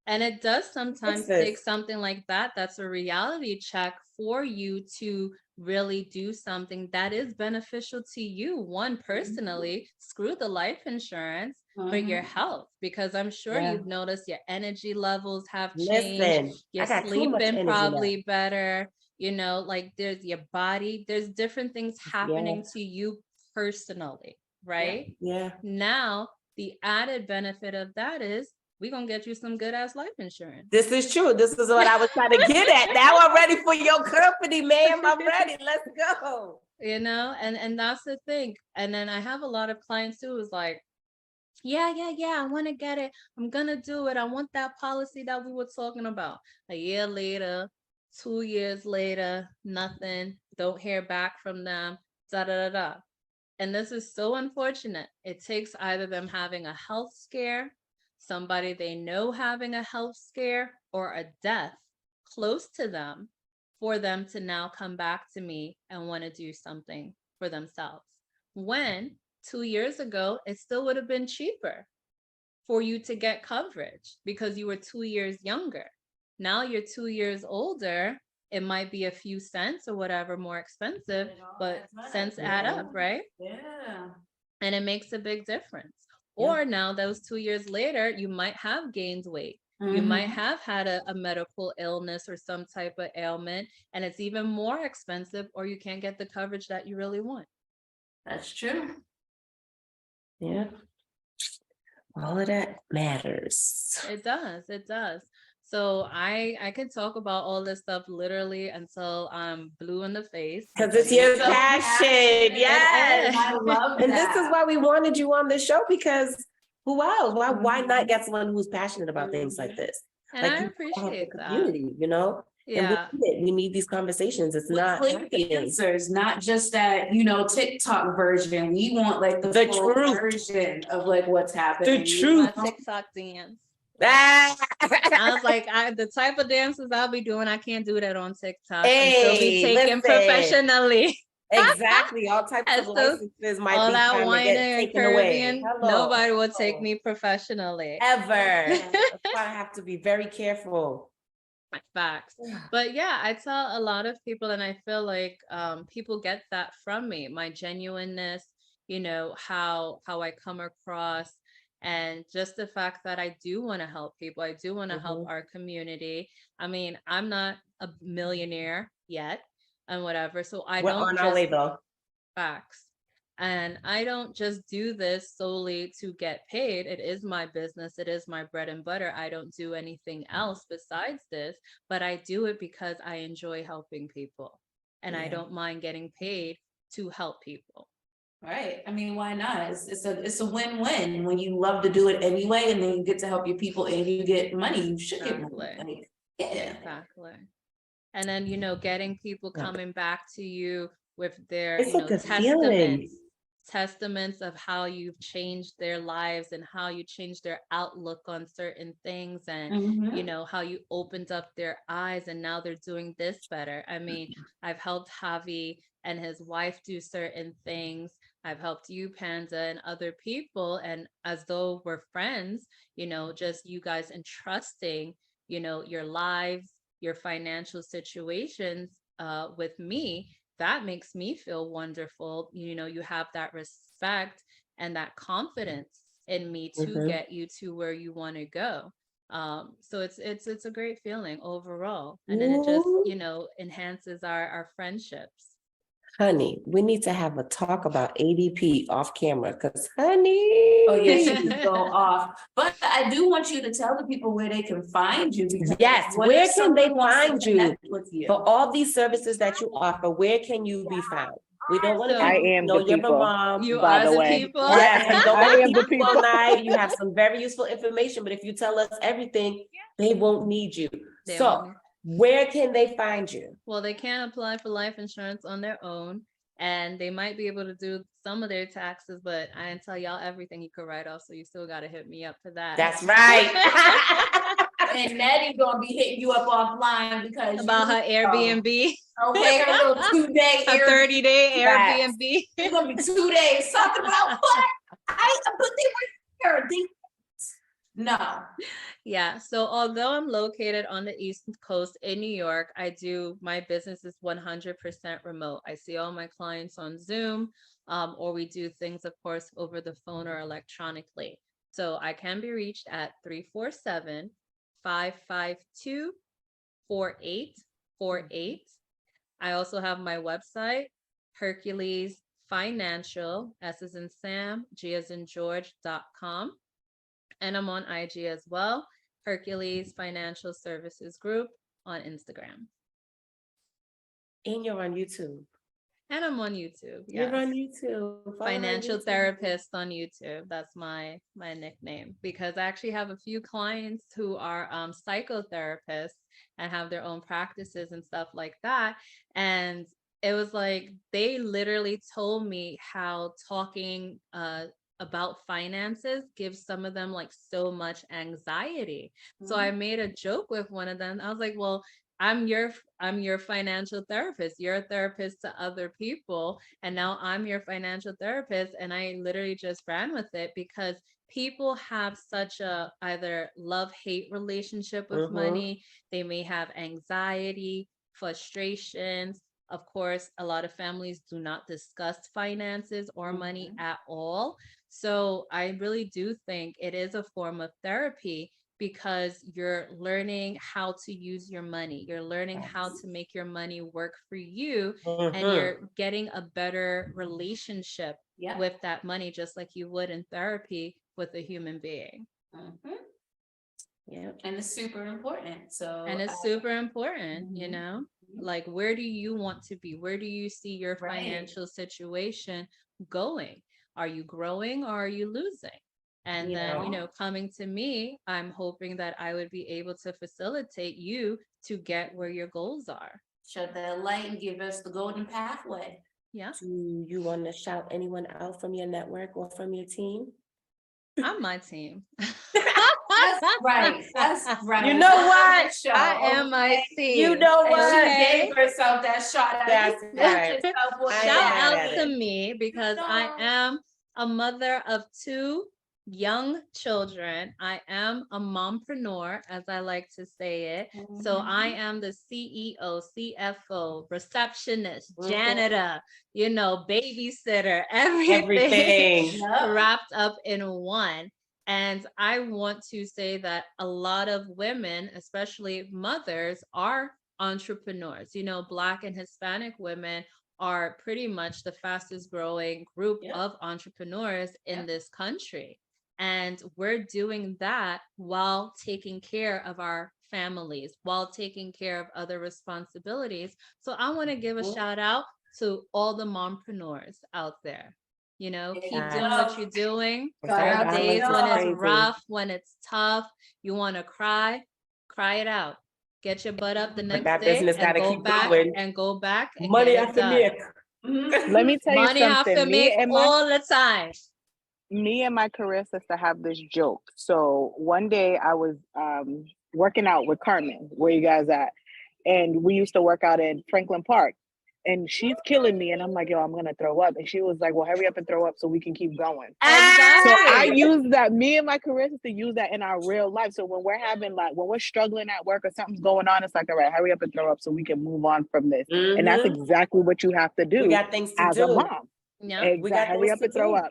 And it does sometimes this? take something like that. That's a reality check for you to really do something that is beneficial to you. One, personally, screw the life insurance, but your health, because I'm sure Yeah. you've noticed your energy levels have changed. Listen, You're I got too much sleeping energy now. probably better. You know, like there's your body, there's different things happening to you personally, right? Yeah. Now, the added benefit of that is we're going to get you some good ass life insurance. This is true. This is what I was trying to get at. Now I'm ready for your company, ma'am. I'm ready. Let's go. You know, and that's the thing. And then I have a lot of clients who is like, yeah, I want to get it. I'm going to do it. I want that policy that we were talking about. A year later, 2 years later, nothing. Don't hear back from them. Da da da da. And this is so unfortunate. It takes either them having a health scare, somebody they know having a health scare, or a death close to them for them to now come back to me and want to do something for themselves. When 2 years ago, it still would have been cheaper for you to get coverage because you were 2 years younger. Now you're 2 years older. It might be a few cents or whatever more expensive, but cents add up, right? Yeah. And it makes a big difference. Yeah. Or now those 2 years later, you might have gained weight. You might have had a medical illness or some type of ailment, and it's even more expensive, or you can't get the coverage that you really want. That's true. Yeah. All of that matters. It does. It does. So I could talk about all this stuff literally until I'm blue in the face. Because it's your So passion. passionate. Yes. I love And that. this is why we wanted you on the show, because who else? Why not get someone who's passionate about things like this? And Like I you have the appreciate that. community, you know? Yeah. And we need these conversations. It's We not click the answers, not just that, TikTok version. We want like the The full truth. version of like what's happening. The truth. My TikTok dance. I was like, the type of dances I'll be doing, I can't do that on TikTok and still be Hey, taken listen. professionally. Exactly. All types And of so licenses might all be that trying to whining get and taken away. curving, Hello. nobody will take Hello. me professionally. Ever. That's why I have to be very careful. Facts. But yeah, I tell a lot of people, and I feel like people get that from me, my genuineness, you know, how I come across, and just the fact that I do want to help people. I do want to help our community. I mean, I'm not a millionaire yet and whatever, so I We're don't on our just way though. facts. And I don't just do this solely to get paid. It is my business. It is my bread and butter. I don't do anything else besides this, but I do it because I enjoy helping people. And I Yeah. don't mind getting paid to help people. Right. I mean, why not? It's a win-win when you love to do it anyway, and then you get to help your people and you get money. You should get money. Exactly. Like, yeah. Exactly. And then, you know, getting people Yeah. coming back to you with their, It's you a know, good feeling. testaments of how you've changed their lives and how you changed their outlook on certain things, and Mhm. you know how you opened up their eyes and now they're doing this better. I mean, I've helped Javi and his wife do certain things. I've helped you, Panda, and other people, and as though we're friends, you know, just you guys entrusting, you know, your lives, your financial situations with me, that makes me feel wonderful. You know, you have that respect and that confidence in me to Mhm. get you to where you want to go. So it's a great feeling overall, and then it just, Ooh. you know, enhances our friendships. Honey, we need to have a talk about ADP off camera because, honey. Oh yeah, she can go off. But I do want you to tell the people where they can find you. Because Yes, what where if can they someone wants to find you? connect with you? For all these services that you offer, where can you be found? We don't want to So- I people am know the you're a people, mom. You by are the the way. people. Yes, we don't I want to am the keep you all people. night. You have some very useful information, but if you tell us everything, they won't need you. They So won't need- where can they find you? Well, they can apply for life insurance on their own, and they might be able to do some of their taxes, but I didn't tell y'all everything you could write off, so you still got to hit me up for that. That's right. And Maddie gonna be hitting you up offline because About her Airbnb, okay, her little 2-day her 30-day Facts. Airbnb. It's gonna be 2 days talking about what? But they were here. No. Yeah, so although I'm located on the East Coast in New York, my business is 100% remote. I see all my clients on Zoom, or we do things, of course, over the phone or electronically. So I can be reached at 347-552-4848. I also have my website, Hercules Financial, S as in Sam, G as in George.com. And I'm on IG as well, Hercules Financial Services Group on Instagram. And you're on YouTube. And I'm on YouTube. You're Yes. on YouTube. Follow her on Financial YouTube. therapist on YouTube. That's my nickname, because I actually have a few clients who are psychotherapists and have their own practices and stuff like that. And it was like they literally told me how talking about finances gives some of them like so much anxiety. So I made a joke with one of them. I was like, well, I'm your financial therapist. You're a therapist to other people, and now I'm your financial therapist. And I literally just ran with it because people have such a either love-hate relationship with money. They may have anxiety, frustrations. Of course, a lot of families do not discuss finances or money at all. So I really do think it is a form of therapy, because you're learning how to use your money. You're learning how to make your money work for you, and you're getting a better relationship with that money, just like you would in therapy with a human being. Yeah. And it's super important. So And it's super important, you know, like, where do you want to be? Where do you see your financial situation going? Are you growing or are you losing? And then, you know, coming to me, I'm hoping that I would be able to facilitate you to get where your goals are. Shed that light and give us the golden pathway. Yeah. Do you want to shout anyone out from your network or from your team? I'm my team. right. That's right. You know what? Show, I am my okay? thing. You know And what? she Okay. gave herself that shot. That's right. I ain't Shout mad out at to it. me because I am a mother of 2 young children. I am a mompreneur, as I like to say it. So I am the CEO, CFO, receptionist, janitor, babysitter, everything wrapped up in one. And I want to say that a lot of women, especially mothers, are entrepreneurs. Black and Hispanic women are pretty much the fastest growing group of entrepreneurs in this country. And we're doing that while taking care of our families, while taking care of other responsibilities. So I want to give a shout out to all the mompreneurs out there. Keep doing what you're doing. There are days when it's rough, when it's tough, you want to cry it out. Get your butt up the next that day business and gotta go keep back going. and go back and Money get it have to done. make. Let me tell you Money have to something. make all the time. Me and my career sister have this joke. So one day I was working out with Carmen, where you guys at? And we used to work out in Franklin Park. And she's killing me. And I'm like, yo, I'm going to throw up. And she was like, well, hurry up and throw up so we can keep going. So I use that, me and my career sister use that in our real life. So when we're when we're struggling at work or something's going on, it's like, all right, hurry up and throw up so we can move on from this. And that's exactly what you have to do. We got things to as do. a mom. Yeah. Exactly. Hurry up and throw up.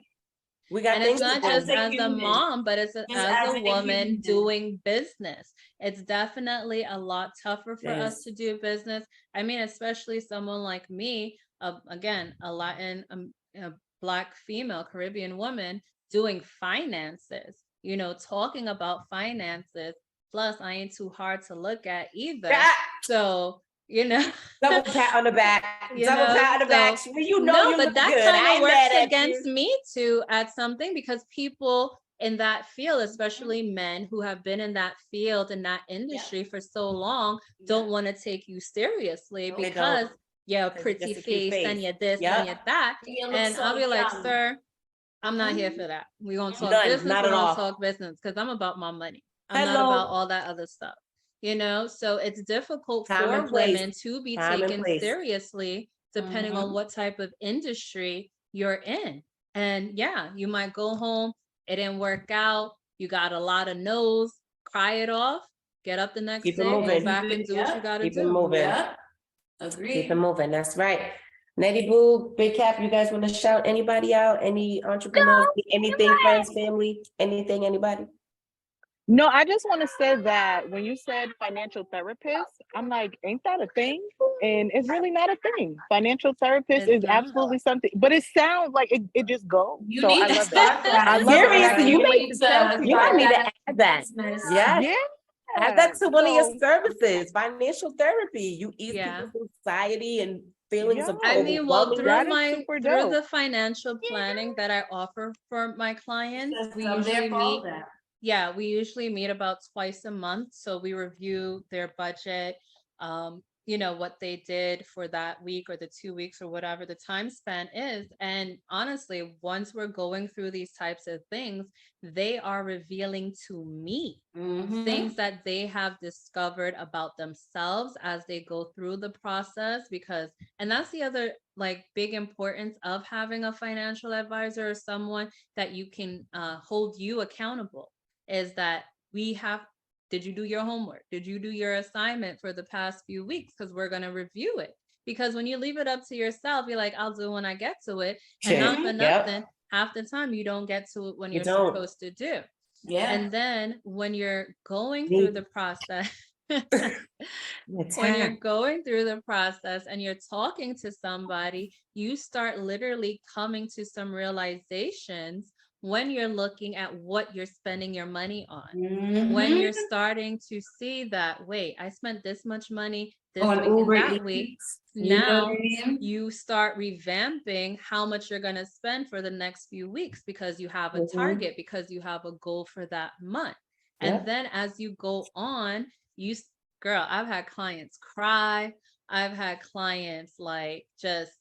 We got and it's not just as a mom, but it's as a woman doing business. It's definitely a lot tougher for us to do business. I mean, especially someone like me, again, a Latin, a Black female, Caribbean woman doing finances, talking about finances. Plus, I ain't too hard to look at either. So, double pat on the back, pat on the back. No, but that kind of works against me too at something, because people in that field, especially men who have been in that field, in that industry for so long, don't want to take you seriously because you're pretty face and you're this and you're that. And I'll be like, sir, I'm not here for that. We're going to talk business. We're going to talk business because I'm about my money. I'm not about all that other stuff. So it's difficult for women to be taken seriously depending on what type of industry you're in. And you might go home, it didn't work out, you got a lot of no's, cry it off, get up the next day, go back and do what you got to do. Keep it moving. Agreed. Keep it moving. That's right. Nettie Boo, Big Cap, you guys want to shout anybody out? Any entrepreneurs? Anything, friends, family? Anything, anybody? No, I just want to say that when you said financial therapist, I'm like, ain't that a thing? And it's really not a thing. Financial therapist is absolutely something, but it sounds like it just goes. You so need I to love start that. I love Seriously, you need need to add that. Yeah. Add that to one of your services, financial therapy. You ease people's anxiety and feelings of I mean, well, through through the financial planning that I offer for my clients, we usually meet. Yeah, we usually meet about twice a month. So we review their budget, what they did for that week or the 2 weeks or whatever the time span is. And honestly, once we're going through these types of things, they are revealing to me things that they have discovered about themselves as they go through the process. And that's the other big importance of having a financial advisor or someone that you can hold you accountable. Is that did you do your homework? Did you do your assignment for the past few weeks? Because we're going to review it. Because when you leave it up to yourself, you're like, I'll do it when I get to it. And not for nothing, half the time you don't get to it when you're supposed to do. Yeah. And then when you're going through the process, when you're going through the process and you're talking to somebody, you start literally coming to some realizations when you're looking at what you're spending your money on, when you're starting to see that, wait, I spent this much money this week and that week. Now you start revamping how much you're going to spend for the next few weeks because you have a target, because you have a goal for that month. And then as you go on, girl, I've had clients cry I've had clients like just,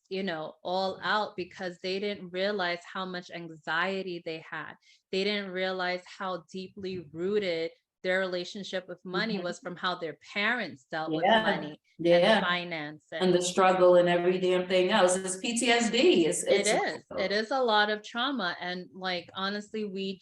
all out because they didn't realize how much anxiety they had. They didn't realize how deeply rooted their relationship with money was from how their parents dealt with money and finance. And the struggle and every damn thing else. It's PTSD. It is a lot of trauma. And like, honestly, we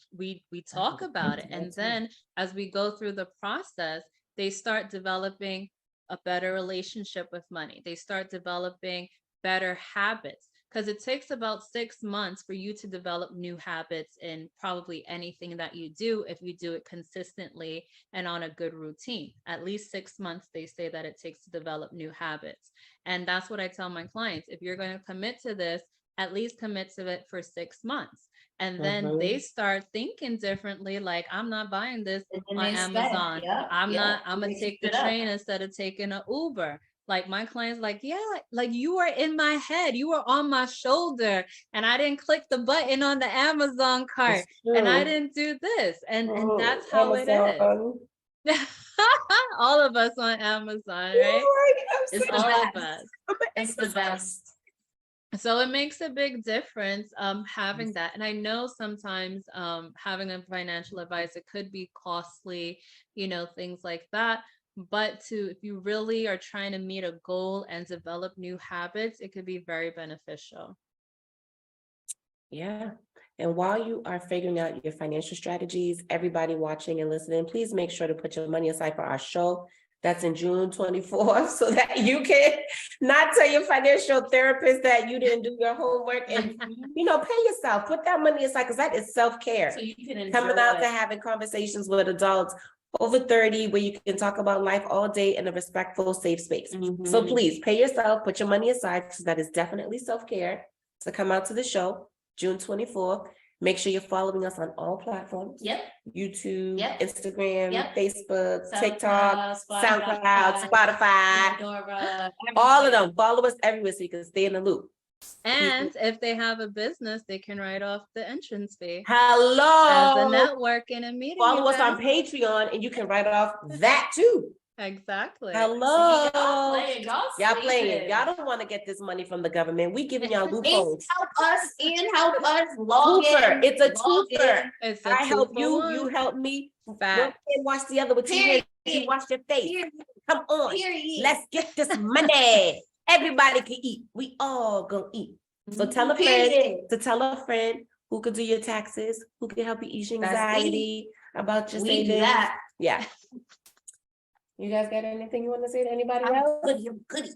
talk about it. And then as we go through the process, they start developing a better relationship with money. They start developing better habits, because it takes about 6 months for you to develop new habits in probably anything that you do, if you do it consistently and on a good routine. At least 6 months, they say that it takes to develop new habits. And that's what I tell my clients. If you're going to commit to this, at least commit to it for 6 months. And then they start thinking differently, like, I'm not buying this on Amazon. I'm gonna take the train instead of taking an Uber. Like, my clients like, yeah, like, you are in my head, you were on my shoulder, and I didn't click the button on the Amazon cart, and I didn't do this. And that's how it is. All of us on Amazon, right? It's all of us. It's the best. So it makes a big difference having that. And I know sometimes having a financial advisor could be costly, things like that. But if you really are trying to meet a goal and develop new habits, it could be very beneficial. Yeah. And while you are figuring out your financial strategies, everybody watching and listening, please make sure to put your money aside for our show. That's in June 24th, so that you can not tell your financial therapist that you didn't do your homework, and pay yourself. Put that money aside, because that is self-care. So you can coming out to having conversations with adults over 30, where you can talk about life all day in a respectful, safe space. So please pay yourself, put your money aside, because that is definitely self-care, to come out to the show June 24th. Make sure you're following us on all platforms. YouTube, Instagram, Facebook, TikTok, SoundCloud, Spotify, Pandora, all of them. Follow us everywhere so you can stay in the loop. And if they have a business, they can write off the entrance fee. Hello. As a networking and meeting. Follow us on Patreon, and you can write off that too. Exactly. Hello. Y'all playing. Y'all don't want to get this money from the government. We giving y'all loopholes. Help us log in. It's a twofer. I help you, one. you help me. Fact. One wash the other with two hands. You wash your face. Come on. Period. Let's get this money. Everybody can eat. We all gonna eat. So tell a friend to tell a friend who could do your taxes, who can help you ease your anxiety about your savings. do that. Yeah. You guys got anything you want to say to anybody else? Goody.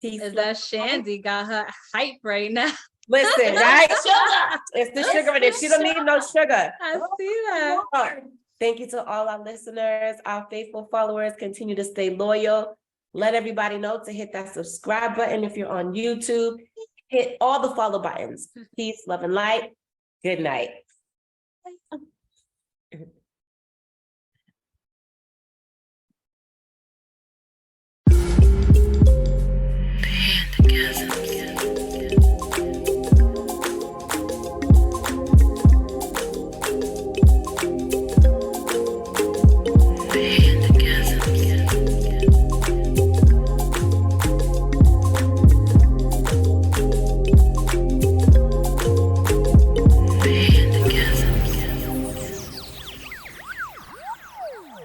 Is that Shandy got her hype right now? Listen, right? Sugar. It's the sugar in it. She don't need no sugar. I see that. Thank you to all our listeners, our faithful followers. Continue to stay loyal. Let everybody know to hit that subscribe button if you're on YouTube. Hit all the follow buttons. Peace, love, and light. Good night.